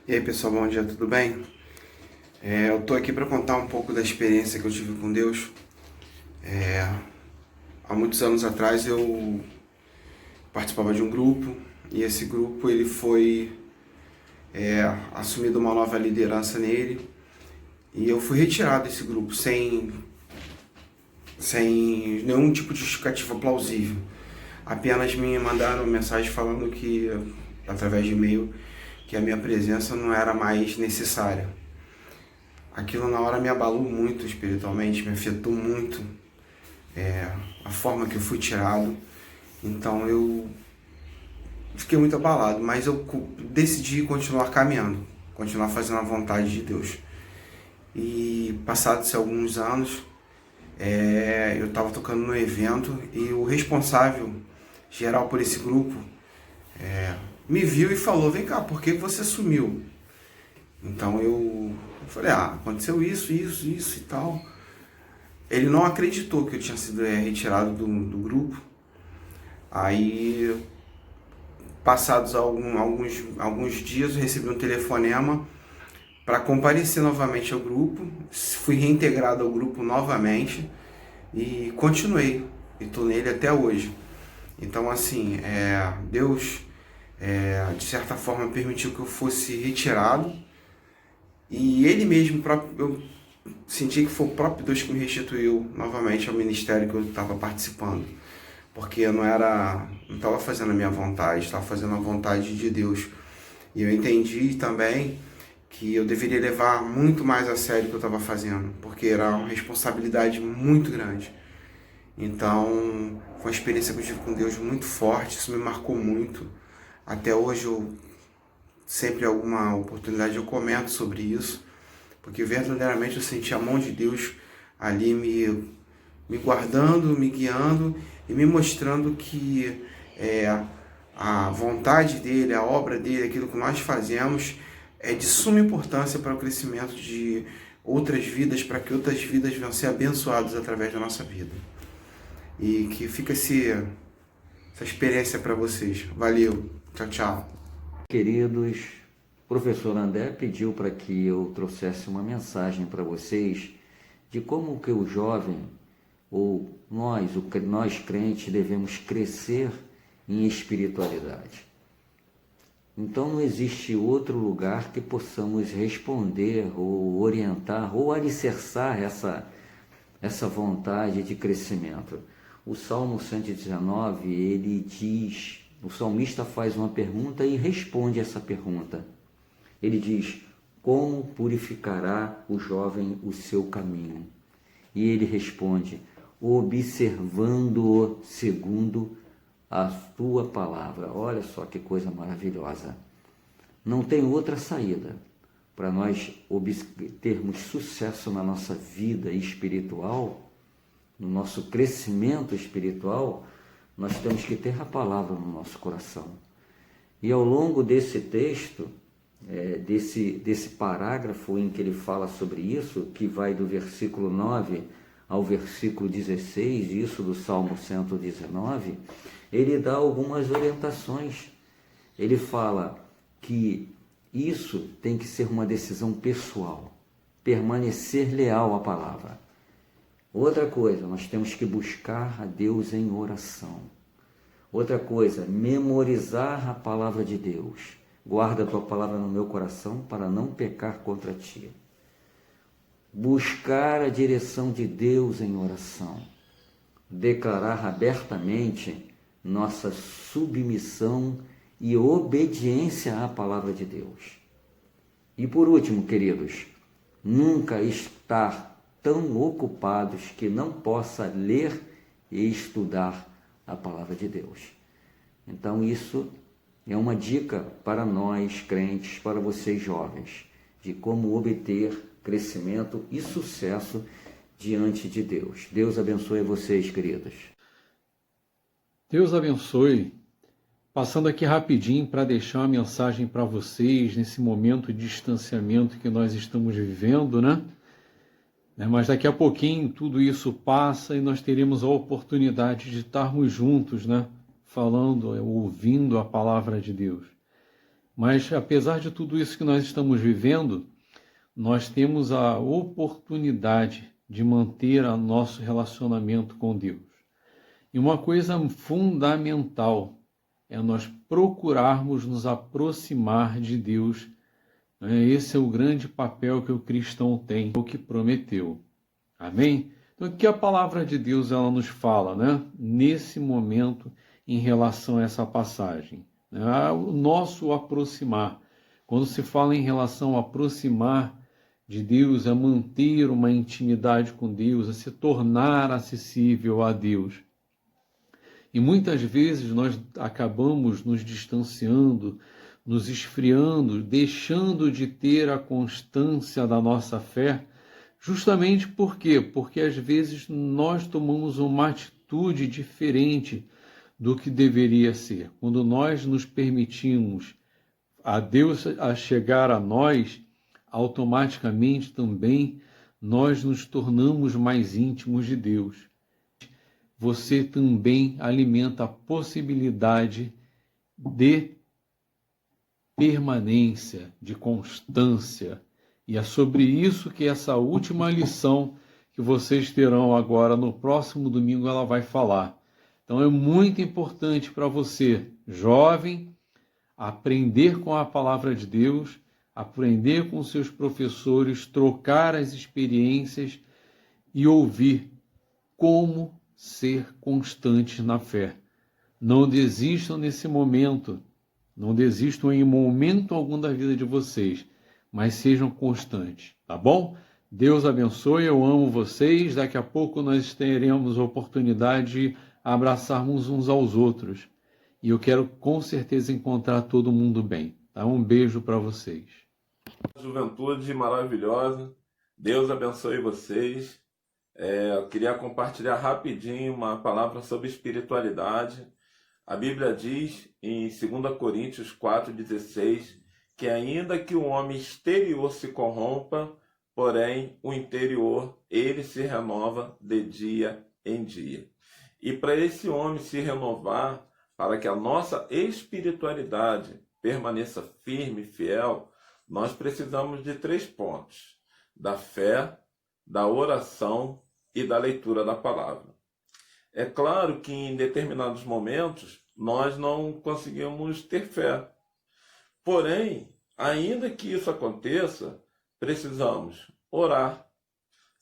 E aí pessoal, bom dia, tudo bem? Eu tô aqui para contar um pouco da experiência que eu tive com Deus. Há muitos anos atrás eu participava de um grupo e esse grupo ele foi assumido uma nova liderança nele e eu fui retirado desse grupo sem nenhum tipo de justificativa plausível. Apenas me mandaram mensagem falando que, através de e-mail, que a minha presença não era mais necessária. Aquilo na hora me abalou muito espiritualmente, me afetou muito, a forma que eu fui tirado. Então eu fiquei muito abalado, mas eu decidi continuar caminhando, continuar fazendo a vontade de Deus. E passados alguns anos, eu estava tocando no evento e o responsável geral por esse grupo me viu e falou: vem cá, por que você sumiu? Então eu falei: aconteceu isso e tal. Ele não acreditou que eu tinha sido retirado do grupo. Aí, passados alguns dias, eu recebi um telefonema para comparecer novamente ao grupo. Fui reintegrado ao grupo novamente e continuei. E estou nele até hoje. Então, assim, Deus, de certa forma, permitiu que eu fosse retirado. E Ele mesmo, eu senti que foi o próprio Deus que me restituiu novamente ao ministério que eu estava participando. Porque eu não estava fazendo a minha vontade, estava fazendo a vontade de Deus. E eu entendi também que eu deveria levar muito mais a sério o que eu estava fazendo, porque era uma responsabilidade muito grande. Então, foi uma experiência que eu tive com Deus muito forte, isso me marcou muito. Até hoje, sempre alguma oportunidade eu comento sobre isso, porque verdadeiramente eu senti a mão de Deus ali me guardando, me guiando e me mostrando que a vontade dele, a obra dele, aquilo que nós fazemos é de suma importância para o crescimento de outras vidas, para que outras vidas venham ser abençoadas através da nossa vida. E que fica essa experiência para vocês. Valeu, tchau, tchau. Queridos, o professor André pediu para que eu trouxesse uma mensagem para vocês de como que o jovem, ou nós crentes, devemos crescer em espiritualidade. Então não existe outro lugar que possamos responder ou orientar ou alicerçar essa vontade de crescimento. O Salmo 119, ele diz, o salmista faz uma pergunta e responde essa pergunta. Ele diz: como purificará o jovem o seu caminho? E ele responde: observando-o segundo a tua palavra. Olha só que coisa maravilhosa. Não tem outra saída para nós termos sucesso na nossa vida espiritual, no nosso crescimento espiritual. Nós temos que ter a palavra no nosso coração. E ao longo desse texto, desse parágrafo em que ele fala sobre isso, que vai do versículo 9 ao versículo 16, isso do Salmo 119, ele dá algumas orientações. Ele fala que isso tem que ser uma decisão pessoal, permanecer leal à palavra. Outra coisa, nós temos que buscar a Deus em oração. Outra coisa, memorizar a palavra de Deus. Guarda a tua palavra no meu coração para não pecar contra ti. Buscar a direção de Deus em oração. Declarar abertamente nossa submissão e obediência à palavra de Deus. E por último, queridos, nunca estar tão ocupados que não possa ler e estudar a palavra de Deus. Então isso é uma dica para nós crentes, para vocês jovens, de como obter crescimento e sucesso diante de Deus. Deus abençoe vocês, queridos. Deus abençoe. Passando aqui rapidinho para deixar uma mensagem para vocês nesse momento de distanciamento que nós estamos vivendo, né? Mas daqui a pouquinho tudo isso passa e nós teremos a oportunidade de estarmos juntos, né? Falando, ouvindo a palavra de Deus. Mas, apesar de tudo isso que nós estamos vivendo, nós temos a oportunidade de manter o nosso relacionamento com Deus. E uma coisa fundamental é nós procurarmos nos aproximar de Deus. Esse é o grande papel que o cristão tem, o que prometeu. Amém? Então, o que a palavra de Deus ela nos fala, né? Nesse momento, em relação a essa passagem? O nosso aproximar. Quando se fala em relação a aproximar de Deus, a manter uma intimidade com Deus, a se tornar acessível a Deus. E muitas vezes nós acabamos nos distanciando, nos esfriando, deixando de ter a constância da nossa fé, justamente por quê? Porque às vezes nós tomamos uma atitude diferente do que deveria ser. Quando nós nos permitimos a Deus a chegar a nós, automaticamente também nós nos tornamos mais íntimos de Deus. Você também alimenta a possibilidade de permanência, de constância. E é sobre isso que essa última lição que vocês terão agora no próximo domingo ela vai falar. Então é muito importante para você, jovem, aprender com a palavra de Deus, aprender com seus professores, trocar as experiências e ouvir como ser constantes na fé. Não desistam nesse momento, não desistam em momento algum da vida de vocês, mas sejam constantes, tá bom? Deus abençoe, eu amo vocês, daqui a pouco nós teremos a oportunidade de abraçarmos uns aos outros, e eu quero com certeza encontrar todo mundo bem, tá? Um beijo para vocês. Juventude maravilhosa, Deus abençoe vocês. Eu queria compartilhar rapidinho uma palavra sobre espiritualidade. A Bíblia diz em 2 Coríntios 4,16 que ainda que o homem exterior se corrompa, porém o interior ele se renova de dia em dia. E para esse homem se renovar, para que a nossa espiritualidade permaneça firme e fiel, nós precisamos de 3 pontos: da fé, da oração e da leitura da palavra. É claro que em determinados momentos nós não conseguimos ter fé. Porém, ainda que isso aconteça, precisamos orar,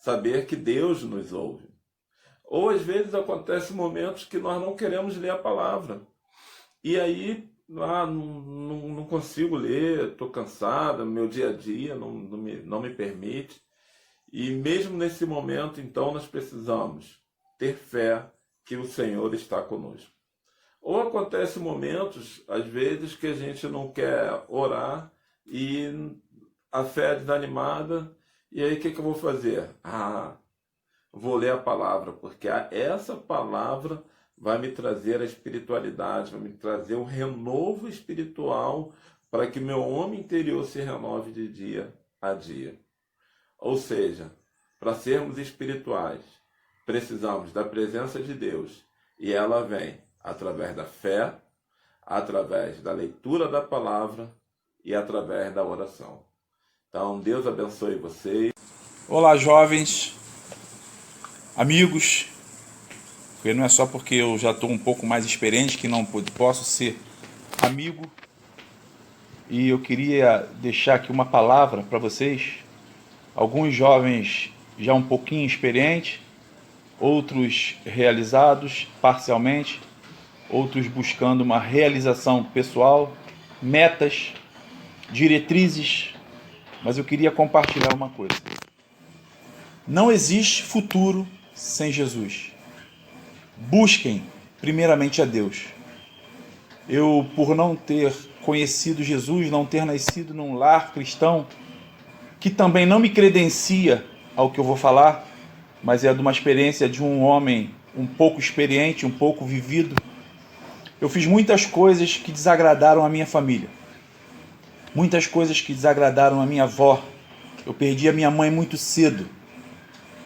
saber que Deus nos ouve. Ou às vezes acontecem momentos que nós não queremos ler a palavra. E aí, não consigo ler, estou cansada, meu dia a dia não me permite. E mesmo nesse momento, então, nós precisamos ter fé que o Senhor está conosco. Ou acontecem momentos, às vezes, que a gente não quer orar e a fé é desanimada. E aí, o que eu vou fazer? Vou ler a palavra, porque essa palavra vai me trazer a espiritualidade, vai me trazer um renovo espiritual para que meu homem interior se renove de dia a dia. Ou seja, para sermos espirituais, precisamos da presença de Deus, e ela vem através da fé, através da leitura da palavra e através da oração. Então, Deus abençoe vocês. Olá, jovens, amigos, porque não é só porque eu já estou um pouco mais experiente que não posso ser amigo. E eu queria deixar aqui uma palavra para vocês. Alguns jovens já um pouquinho experientes, outros realizados parcialmente, outros buscando uma realização pessoal, metas, diretrizes, mas eu queria compartilhar uma coisa. Não existe futuro sem Jesus. Busquem primeiramente a Deus. Eu, por não ter conhecido Jesus, não ter nascido num lar cristão, que também não me credencia ao que eu vou falar, mas é de uma experiência de um homem um pouco experiente, um pouco vivido. Eu fiz muitas coisas que desagradaram a minha família. Muitas coisas que desagradaram a minha avó. Eu perdi a minha mãe muito cedo.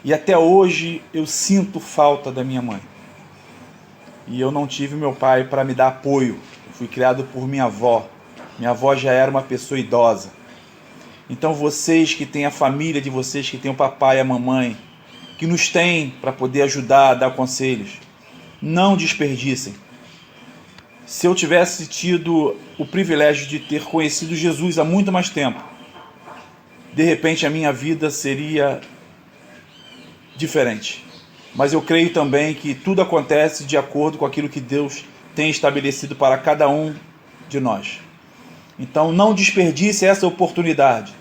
E até hoje eu sinto falta da minha mãe. E eu não tive meu pai para me dar apoio. Eu fui criado por minha avó Minha avó já era uma pessoa idosa. Então vocês que têm a família de vocês, que têm o papai e a mamãe, que nos têm para poder ajudar, dar conselhos, não desperdicem. Se eu tivesse tido o privilégio de ter conhecido Jesus há muito mais tempo, de repente a minha vida seria diferente. Mas eu creio também que tudo acontece de acordo com aquilo que Deus tem estabelecido para cada um de nós. Então não desperdice essa oportunidade.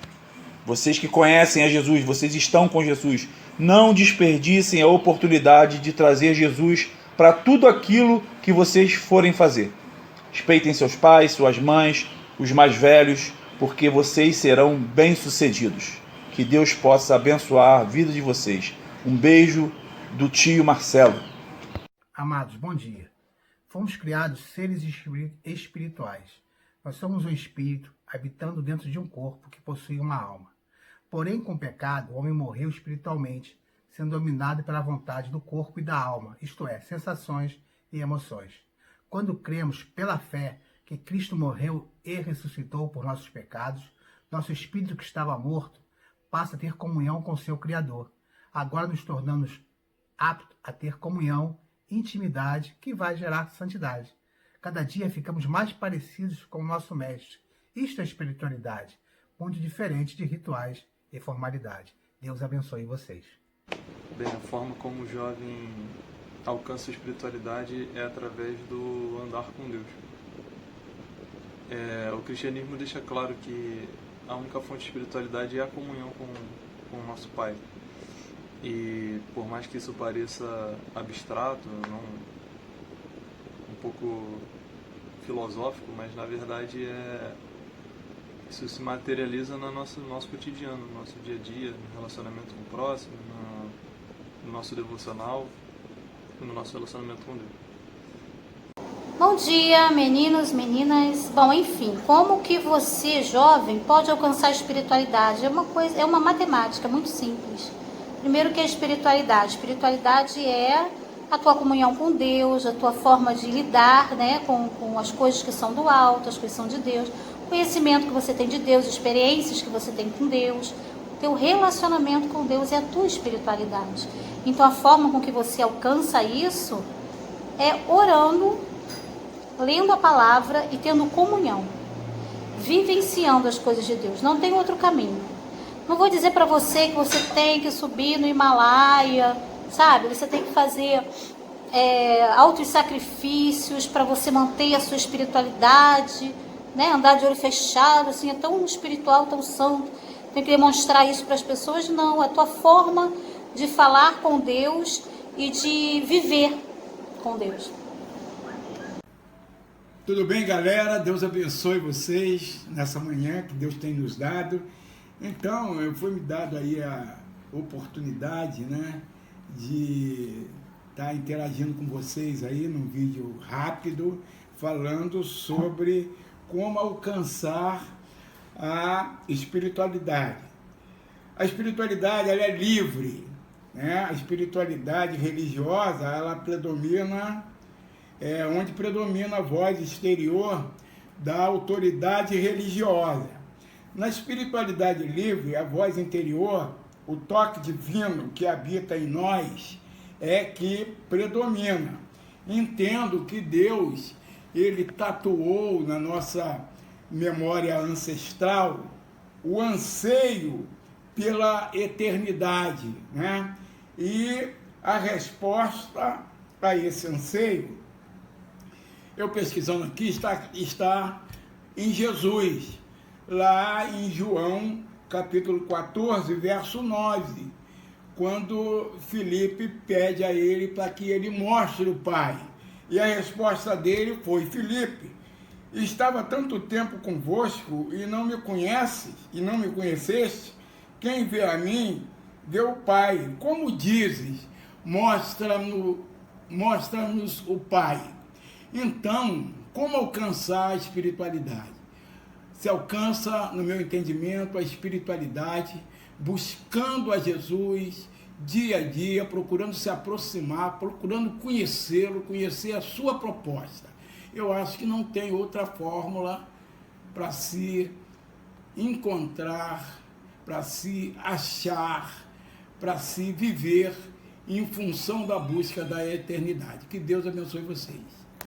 Vocês que conhecem a Jesus, vocês estão com Jesus, não desperdicem a oportunidade de trazer Jesus para tudo aquilo que vocês forem fazer. Respeitem seus pais, suas mães, os mais velhos, porque vocês serão bem-sucedidos. Que Deus possa abençoar a vida de vocês. Um beijo do tio Marcelo. Amados, bom dia. Fomos criados seres espirituais. Nós somos um espírito habitando dentro de um corpo que possui uma alma. Porém, com o pecado, o homem morreu espiritualmente, sendo dominado pela vontade do corpo e da alma, isto é, sensações e emoções. Quando cremos pela fé que Cristo morreu e ressuscitou por nossos pecados, nosso espírito que estava morto passa a ter comunhão com seu Criador. Agora nos tornamos aptos a ter comunhão, intimidade, que vai gerar santidade. Cada dia ficamos mais parecidos com o nosso Mestre. Isto é espiritualidade, muito diferente de rituais e formalidade. Deus abençoe vocês. Bem, a forma como o jovem alcança a espiritualidade é através do andar com Deus. O cristianismo deixa claro que a única fonte de espiritualidade é a comunhão com o nosso Pai. E por mais que isso pareça abstrato, um pouco filosófico, mas na verdade isso se materializa no nosso cotidiano, no nosso dia a dia, no relacionamento com o próximo, no nosso devocional e no nosso relacionamento com Deus. Bom dia, meninos, meninas. Bom, enfim, como que você, jovem, pode alcançar a espiritualidade? É uma matemática muito simples. Primeiro, que é a espiritualidade? Espiritualidade é a tua comunhão com Deus, a tua forma de lidar, né, com as coisas que são do alto, as coisas que são de Deus, conhecimento que você tem de Deus, experiências que você tem com Deus, teu relacionamento com Deus é a tua espiritualidade. Então a forma com que você alcança isso é orando, lendo a palavra e tendo comunhão, vivenciando as coisas de Deus. Não tem outro caminho. Não vou dizer para você que você tem que subir no Himalaia, sabe? Você tem que fazer altos sacrifícios para você manter a sua espiritualidade, né? Andar de olho fechado, assim, é tão espiritual, tão santo. Tem que demonstrar isso para as pessoas? Não, é a tua forma de falar com Deus e de viver com Deus. Tudo bem, galera? Deus abençoe vocês nessa manhã que Deus tem nos dado. Então, foi me dado aí a oportunidade, né, de estar interagindo com vocês aí num vídeo rápido, falando sobre como alcançar a espiritualidade. A espiritualidade, ela é livre, né? A espiritualidade religiosa, ela predomina, onde predomina a voz exterior da autoridade religiosa. Na espiritualidade livre, a voz interior, o toque divino que habita em nós é que predomina. Entendo que Deus, ele tatuou na nossa memória ancestral o anseio pela eternidade, né? E a resposta a esse anseio, eu pesquisando aqui, está em Jesus, lá em João, capítulo 14, verso 9, quando Filipe pede a ele para que ele mostre o Pai. E a resposta dele foi: Filipe, estava tanto tempo convosco e não me conheces, e não me conheceste? Quem vê a mim, vê o Pai. Como dizes, mostra-nos o Pai. Então, como alcançar a espiritualidade? Se alcança, no meu entendimento, a espiritualidade buscando a Jesus dia a dia, procurando se aproximar, procurando conhecê-lo, conhecer a sua proposta. Eu acho que não tem outra fórmula para se encontrar, para se achar, para se viver em função da busca da eternidade. Que Deus abençoe vocês.